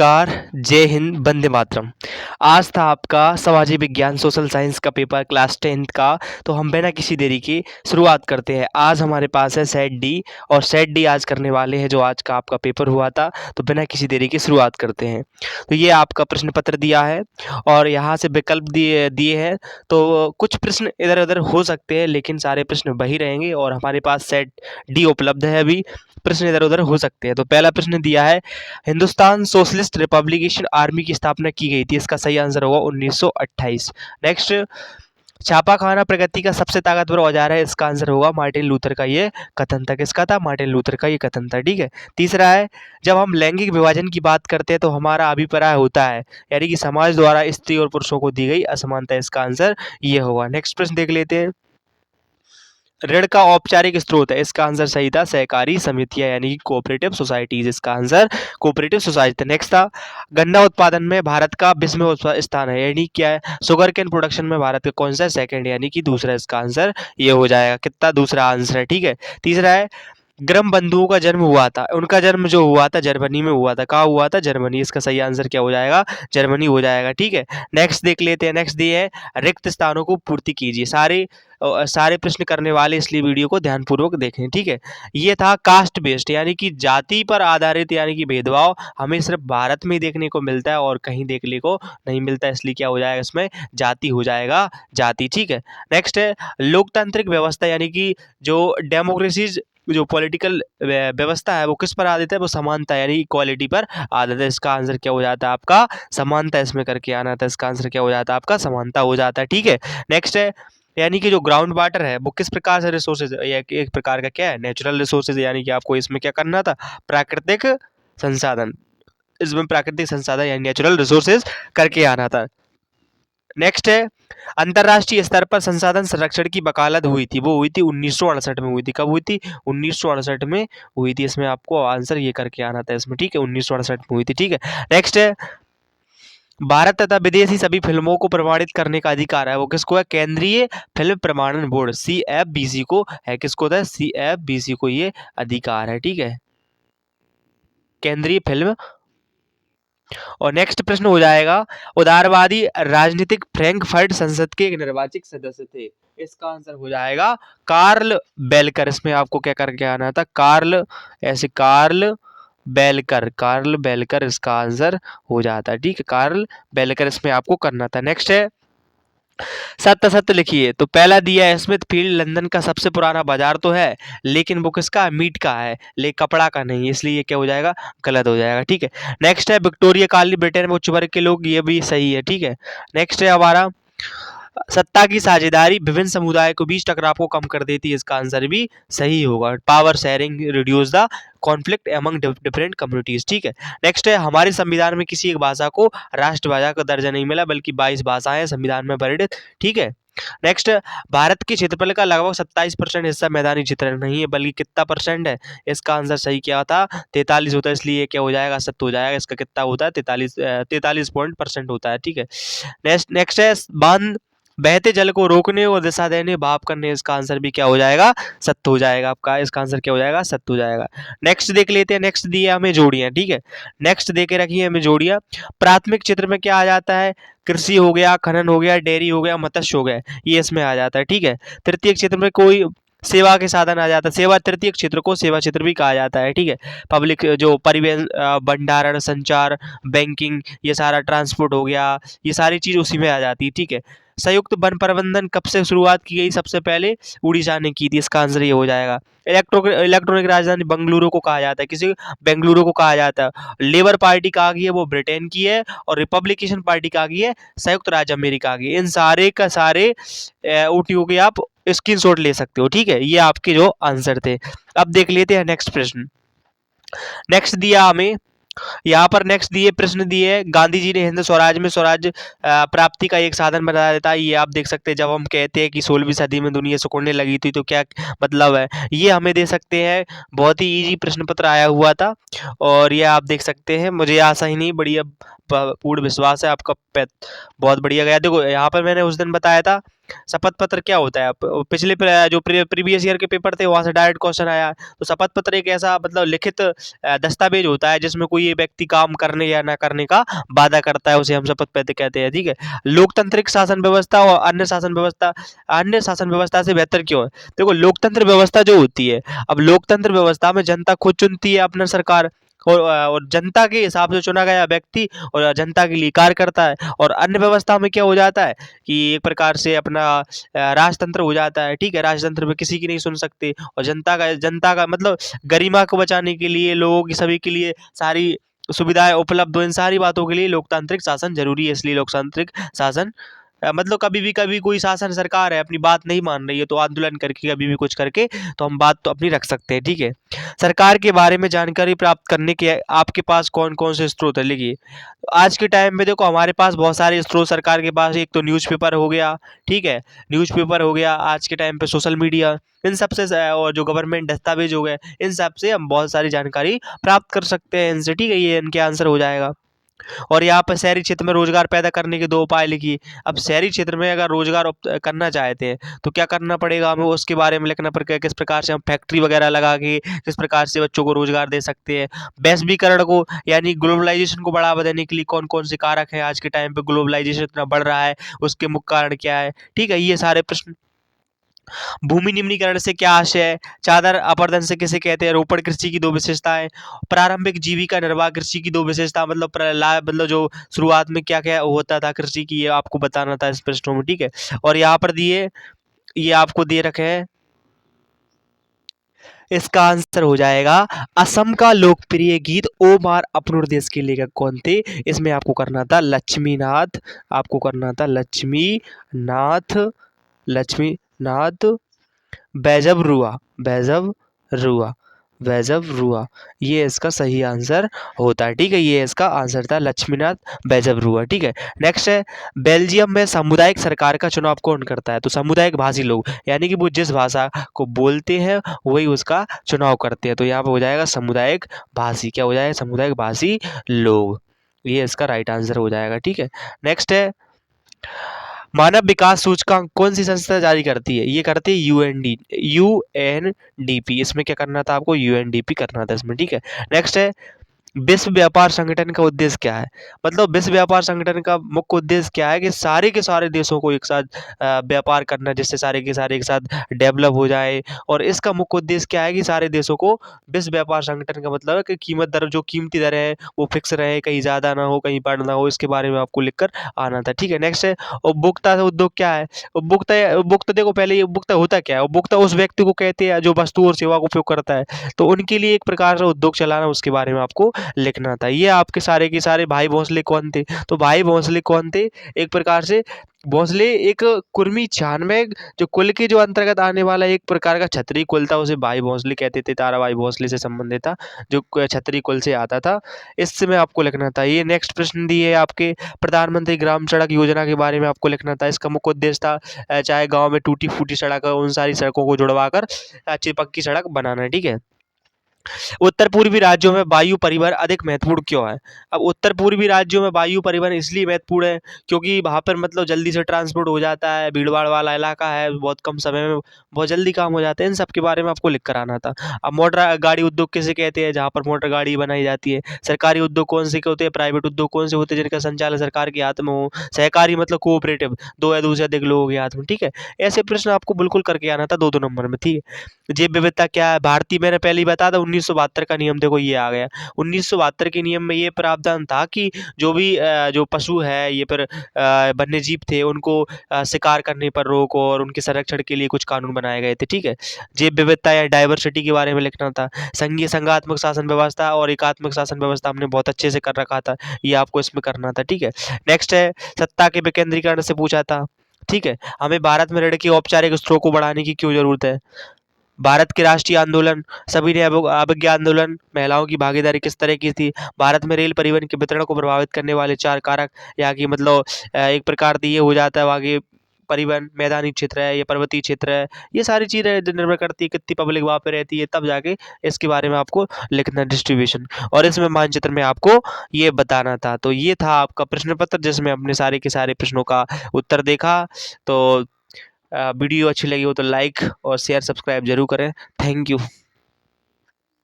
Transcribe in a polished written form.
नमस्कार, जय हिंद, वंदे मातरम। आज था आपका सामाजिक विज्ञान सोशल साइंस का पेपर क्लास 10th का। तो हम बिना किसी देरी के शुरुआत करते हैं। आज हमारे पास है सेट डी और सेट डी आज करने वाले हैं, जो आज का आपका पेपर हुआ था। तो बिना किसी देरी के शुरुआत करते हैं। तो ये आपका प्रश्न पत्र दिया है और यहाँ से विकल्प दिए दिए हैं। तो कुछ प्रश्न इधर-उधर हो सकते हैं, लेकिन सारे प्रश्न वही रहेंगे और हमारे पास सेट डी उपलब्ध है अभी। प्रश्न इधर-उधर हो सकते हैं। तो पहला प्रश्न दिया है, हिंदुस्तान सोशलिस्ट रिपब्लिकेशन आर्मी की स्थापना की गई थी। इसका सही आंसर होगा 1928। नेक्स्ट, छापाखाना प्रगति का सबसे ताकतवर औजार है। इसका आंसर होगा मार्टिन लूथर का ये कथन था। किसका था? मार्टिन लूथर का ये कथन था। ठीक है। तीसरा है, जब हम लैंगिक विभाजन की बात करते हैं तो हमारा अभिप्राय होता है, यानी कि समाज द्वारा स्त्री और पुरुषों को दी गई असमानता। इसका आंसर ये होगा। नेक्स्ट प्रश्न देख लेते हैं, ऋण का औपचारिक स्रोत है। इसका आंसर सही था, सहकारी समितियां यानी कि कोऑपरेटिव सोसाइटीज। इसका आंसर कोऑपरेटिव सोसाइटी। नेक्स्ट था, गन्ना उत्पादन में भारत का 20वें स्थान है, यानी क्या है? शुगर केन प्रोडक्शन में भारत का कौन सा सेकंड, यानी कि दूसरा। इसका आंसर ये हो जाएगा। कितना? दूसरा आंसर है। ठीक है। तीसरा है, ग्रम बंधुओं का जन्म हुआ था। उनका जन्म जो हुआ था जर्मनी में हुआ था। कहाँ हुआ था? जर्मनी। इसका सही आंसर क्या हो जाएगा? जर्मनी हो जाएगा। ठीक है। नेक्स्ट देख लेते हैं। नेक्स्ट दिए है, रिक्त स्थानों को पूर्ति कीजिए। सारे प्रश्न करने वाले इसलिए वीडियो को ध्यानपूर्वक देखें। ठीक है। ये था कास्ट बेस्ड, यानी कि जाति पर आधारित, यानी कि भेदभाव हमें सिर्फ भारत में ही देखने को मिलता है और कहीं देखने को नहीं मिलता, इसलिए क्या हो जाएगा इसमें? जाति हो जाएगा, जाति। ठीक है। नेक्स्ट है, लोकतांत्रिक व्यवस्था, यानी कि जो डेमोक्रेसीज जो पॉलिटिकल व्यवस्था है वो किस पर आधारित है? वो समानता यानी इक्वालिटी पर आधारित है। इसका आंसर क्या हो जाता है आपका? समानता। इसमें करके आना था। इसका आंसर क्या हो जाता है आपका? समानता हो जाता है। ठीक है। नेक्स्ट है, यानी कि जो ग्राउंड वाटर है वो किस प्रकार से रिसोर्सेज है? एक प्रकार का क्या है? नेचुरल रिसोर्सेज, यानी कि आपको इसमें क्या करना था? प्राकृतिक संसाधन। इसमें प्राकृतिक संसाधन यानी नेचुरल रिसोर्सेज करके आना था। नेक्स्ट है, अंतरराष्ट्रीय स्तर पर संसाधन संरक्षण की वकालत हुई थी। वो हुई थी 1968 में हुई थी। कब हुई थी? 1968 में हुई थी। इसमें आपको आंसर ये करके आना था इसमें। ठीक है। 1968 में हुई थी। ठीक है। नेक्स्ट है, भारत तथा विदेशी सभी फिल्मों को प्रमाणित करने का अधिकार है। वो किसको है? केंद्रीय फिल्म प्रमाणन बोर्ड CFBC को है। किसको था? CFBC को ये अधिकार है। ठीक है। केंद्रीय फिल्म। और नेक्स्ट प्रश्न हो जाएगा, उदारवादी राजनीतिक फ्रैंकफर्ट संसद के एक निर्वाचित सदस्य थे। इसका आंसर हो जाएगा कार्ल बेलकर। इसमें आपको क्या करके आना था? कार्ल बेलकर इसका आंसर हो जाता है। ठीक है। कार्ल बेलकर इसमें आपको करना था। नेक्स्ट है, सत्य सत्य लिखिए। तो पहला दिया है, स्मिथ फील्ड लंदन का सबसे पुराना बाजार तो है, लेकिन वो किसका है? मीट का है, ले कपड़ा का नहीं, इसलिए ये क्या हो जाएगा? गलत हो जाएगा। ठीक है। नेक्स्ट है, विक्टोरिया कालीन ब्रिटेन में उच्च वर्ग के लोग, ये भी सही है। ठीक है। नेक्स्ट है हमारा, सत्ता की साझेदारी विभिन्न समुदायों के बीच टकराव को कम कर देती है। इसका आंसर भी सही होगा। Power sharing reduce the conflict among different communities. ठीक है। नेक्स्ट है, हमारे संविधान में किसी एक भाषा को राष्ट्रभाषा का दर्जा नहीं मिला, बल्कि 22 भाषाएं संविधान में वर्णित। ठीक है। नेक्स्ट, भारत के क्षेत्रफल का लगभग 27% हिस्सा मैदानी क्षेत्र नहीं है, बल्कि कितना परसेंट है? इसका आंसर सही क्या था? 43 होता है, इसलिए क्या हो जाएगा? सत्य हो जाएगा। इसका कितना होता है? 43% होता है। ठीक है। नेक्स्ट है, बांध बहते जल को रोकने और दिशा देने, भाप करने। इसका आंसर भी क्या हो जाएगा? सत्य हो जाएगा आपका। इसका आंसर क्या हो जाएगा? सत्य हो जाएगा। नेक्स्ट देख लेते हैं। नेक्स्ट दिया हमें जोड़ियां। ठीक है। नेक्स्ट देके रखिए हमें जोड़ियां। प्राथमिक क्षेत्र में क्या आ जाता है? कृषि हो गया, खनन हो गया, डेयरी हो गया, मत्स्य हो गया, ये इसमें आ जाता है। ठीक है। तृतीय क्षेत्र में कोई सेवा के साधन आ जाता है। सेवा, तृतीय क्षेत्र को सेवा क्षेत्र भी कहा जाता है। ठीक है। पब्लिक जो परिवहन, भंडारण, संचार, बैंकिंग, ये सारा ट्रांसपोर्ट हो गया, ये सारी चीज उसी में आ जाती है। ठीक है। संयुक्त वन प्रबंधन कब से शुरुआत की गई? सबसे पहले उड़ीसा ने की थी। इसका आंसर ये हो जाएगा। इलेक्ट्रॉनिक राजधानी बेंगलुरु को कहा जाता है। किसी बेंगलुरु को कहा जाता है। लेबर पार्टी कहाँ की है? वो ब्रिटेन की है। और रिपब्लिकेशन पार्टी कहाँ की है? संयुक्त राज्य अमेरिका की। इन सारे का सारे OTO के आप स्क्रीनशॉट ले सकते हो। ठीक है। ये आपके जो आंसर थे। अब देख लेते हैं नेक्स्ट प्रश्न। नेक्स्ट दिया हमें यहाँ पर, नेक्स्ट दिए प्रश्न दिए, गांधी जी ने हिंद स्वराज में स्वराज प्राप्ति का एक साधन बता देता है। ये आप देख सकते हैं। जब हम कहते हैं कि 16वीं सदी में दुनिया सिकुड़ने लगी थी, तो क्या मतलब है, ये हमें दे सकते हैं। बहुत ही इजी प्रश्न पत्र आया हुआ था और ये आप देख सकते हैं। मुझे आशा ही नहीं, बढ़िया पूर्ण विश्वास है आपका बहुत बढ़िया गया। देखो यहाँ पर मैंने उस दिन बताया था शपथ पत्र क्या होता है? पिछले जो प्रीवियस ईयर के पेपर थे वहाँ से डायरेक्ट क्वेश्चन आया। तो शपथ पत्र एक ऐसा मतलब लिखित दस्तावेज होता है जिसमें कोई ये व्यक्ति काम करने या ना करने का वादा करता है, उसे हम शपथ पत्र कहते हैं, ठीक है। लोकतांत्रिक शासन व्यवस्था और अन्य शासन व्यवस्था से बेहतर क्यों है? देखो, लोकतंत्र व्यवस्था जो होती है, अब लोकतंत्र व्यवस्था में जनता खुद चुनती है अपना सरकार, और जनता के हिसाब से चुना गया व्यक्ति और जनता के लिए कार्य करता है। और अन्य व्यवस्था में क्या हो जाता है कि एक प्रकार से अपना राजतंत्र हो जाता है, ठीक है। राजतंत्र में किसी की नहीं सुन सकते, और जनता का मतलब गरिमा को बचाने के लिए, लोगों की सभी के लिए सारी सुविधाएं उपलब्ध हो, इन सारी बातों के लिए लोकतांत्रिक शासन जरूरी है। इसलिए लोकतांत्रिक शासन मतलब कभी कोई शासन सरकार है अपनी बात नहीं मान रही है तो आंदोलन करके कभी भी कुछ करके तो हम बात तो अपनी रख सकते हैं, ठीक है। सरकार के बारे में जानकारी प्राप्त करने के आपके पास कौन कौन से स्रोत है, लिखिए। आज के टाइम में देखो हमारे पास बहुत सारे स्रोत सरकार के पास, एक तो न्यूज़पेपर हो गया, ठीक है। न्यूज़पेपर हो गया, आज के टाइम पे सोशल मीडिया, इन सब से और जो गवर्नमेंट दस्तावेज हो गए, इन सब से हम बहुत सारी जानकारी प्राप्त कर सकते हैं इनसे, ठीक है। ये इनके आंसर हो जाएगा। और यहाँ पर शहरी क्षेत्र में रोजगार पैदा करने के 2 उपाय लिखिए। अब शहरी क्षेत्र में अगर रोजगार करना चाहते हैं तो क्या करना पड़ेगा हमें, उसके बारे में लिखना पड़ेगा। किस प्रकार से हम फैक्ट्री वगैरह लगा के किस प्रकार से बच्चों को रोजगार दे सकते हैं। वैश्वीकरण को यानी ग्लोबलाइजेशन को बढ़ावा देने के लिए कौन कौन से कारक हैं, आज के टाइम पे ग्लोबलाइजेशन इतना बढ़ रहा है उसके मुख्य कारण क्या है, ठीक है। ये सारे प्रश्न। भूमि निम्नीकरण से क्या आशय है, चादर अपर्दन से किसे कहते हैं, रोपण कृषि की 2 विशेषताएं, प्रारंभिक जीविका निर्वाह कृषि की 2 विशेषता, मतलब मतलब जो शुरुआत में क्या क्या होता था कृषि की, ये आपको बताना था इस प्रश्नों में, ठीक है। और यहाँ पर ये आपको दे रखे हैं, इसका आंसर हो जाएगा असम का लोकप्रिय गीत ओ मार अपनों देश के लेखक कौन थे। इसमें आपको करना था लक्ष्मीनाथ, आपको करना था लक्ष्मीनाथ, लक्ष्मीनाथ बेजबरुआ, बेजबरुआ, बेजबरुआ, ये इसका सही आंसर होता है, ठीक है। ये इसका आंसर था लक्ष्मीनाथ बेजबरुआ, ठीक है। नेक्स्ट है, बेल्जियम में सामुदायिक सरकार का चुनाव कौन करता है? तो सामुदायिक भाषी लोग, यानी कि वो जिस भाषा को बोलते हैं वही उसका चुनाव करते हैं। तो यहाँ पे हो जाएगा सामुदायिक भाषी, क्या हो जाएगा, सामुदायिक भाषी लोग, ये इसका राइट आंसर हो जाएगा, ठीक है। नेक्स्ट है, मानव विकास सूचकांक कौन सी संस्था जारी करती है? ये करती है यूएनडीपी। इसमें क्या करना था आपको, यूएनडीपी करना था इसमें, ठीक है। नेक्स्ट है, विश्व व्यापार संगठन का उद्देश्य क्या है? मतलब विश्व व्यापार संगठन का मुख्य उद्देश्य क्या है कि सारे के सारे देशों को एक साथ व्यापार करना, जिससे सारे के सारे एक साथ डेवलप हो जाए। और इसका मुख्य उद्देश्य क्या है कि सारे देशों को, विश्व व्यापार संगठन का मतलब है कि कीमत दर, जो कीमती दर है वो फिक्स रहे, कहीं ज़्यादा ना हो कहीं बढ़ ना हो, इसके बारे में आपको लिख कर आना था, ठीक है। नेक्स्ट है, उपभोक्ता उद्योग क्या है? उपभोक्ता उपभोक्ता देखो पहले ये उपभोक्ता होता क्या है? उपभोक्ता उस व्यक्ति को कहते हैं जो वस्तु और सेवा का उपयोग करता है, तो उनके लिए एक प्रकार से उद्योग चलाना, उसके बारे में आपको लिखना था। ये आपके सारे के सारे भाई भोंसले कौन थे? तो भाई भोंसले कौन थे? एक प्रकार से भोंसले एक कुर्मी छानबे जो कुल के जो अंतर्गत आने वाला एक प्रकार का क्षत्रिय कुल था, उसे भाई भोंसले कहते थे। ताराबाई भोंसले से संबंधित था, जो क्षत्रिय कुल से आता था। इसमें आपको लिखना था। ये नेक्स्ट प्रश्न दिए है आपके, प्रधानमंत्री ग्राम सड़क योजना के बारे में आपको लिखना था। इसका मुख्य उद्देश्य था चाहे गाँव में टूटी फूटी सड़क है, उन सारी सड़कों को जुड़वा कर अच्छी पक्की सड़क बनाना, ठीक है। उत्तर पूर्वी राज्यों में वायु परिवहन अधिक महत्वपूर्ण क्यों है? अब उत्तर पूर्वी राज्यों में वायु परिवहन इसलिए महत्वपूर्ण है क्योंकि वहाँ पर मतलब जल्दी से ट्रांसपोर्ट हो जाता है, भीड़-भाड़ वाला इलाका है, बहुत कम समय में बहुत जल्दी काम हो जाता है। इन सब के बारे में आपको लिख कर आना था। अब मोटर गाड़ी उद्योग किसे कहते हैं? जहाँ पर मोटर गाड़ी बनाई जाती है। सरकारी उद्योग कौन से होते हैं? प्राइवेट उद्योग कौन से होते हैं जिनका संचालन सरकार के हाथ में हो? सहकारी मतलब कोऑपरेटिव, 2 या 2 से अधिक लोगों के हाथ में, ठीक है। ऐसे प्रश्न आपको बिल्कुल करके आना था 2-2 नंबर में, ठीक है। जैव विविधता क्या है? भारतीय, मैंने पहले ही बताया था 1972 का नियम, देखो ये आ गया। 1972 के नियम में ये प्रावधान था कि जो भी जो पशु है ये पर वन्य जीव थे उनको शिकार करने पर रोक और उनके संरक्षण के लिए कुछ कानून बनाए गए थे, ठीक है। जैव विविधता या डाइवर्सिटी के बारे में लिखना था। संघीय संघात्मक शासन व्यवस्था और एकात्मक शासन व्यवस्था हमने बहुत अच्छे से कर रखा था, ये आपको इसमें करना था, ठीक है। नेक्स्ट है, सत्ता के विकेंद्रीकरण से पूछा था, ठीक है। हमें भारत में ऋण के औपचारिक स्रोत को बढ़ाने की क्यों जरूरत है? भारत के राष्ट्रीय आंदोलन, सविनय अवज्ञा आंदोलन, महिलाओं की भागीदारी किस तरह की थी? भारत में रेल परिवहन के वितरण को प्रभावित करने वाले 4 कारक, यहाँ की मतलब एक प्रकार से ये हो जाता है वहाँ की परिवहन, मैदानी क्षेत्र है या पर्वतीय क्षेत्र है, ये सारी चीज़ें निर्भर करती है कितनी पब्लिक वहाँ पे रहती है, तब जाके इसके बारे में आपको लिखना डिस्ट्रीब्यूशन। और इसमें मानचित्र में आपको ये बताना था। तो ये था आपका प्रश्न पत्र जिसमें हमने सारे के सारे प्रश्नों का उत्तर देखा। तो वीडियो अच्छी लगी हो तो लाइक और शेयर सब्सक्राइब जरूर करें। Thank you.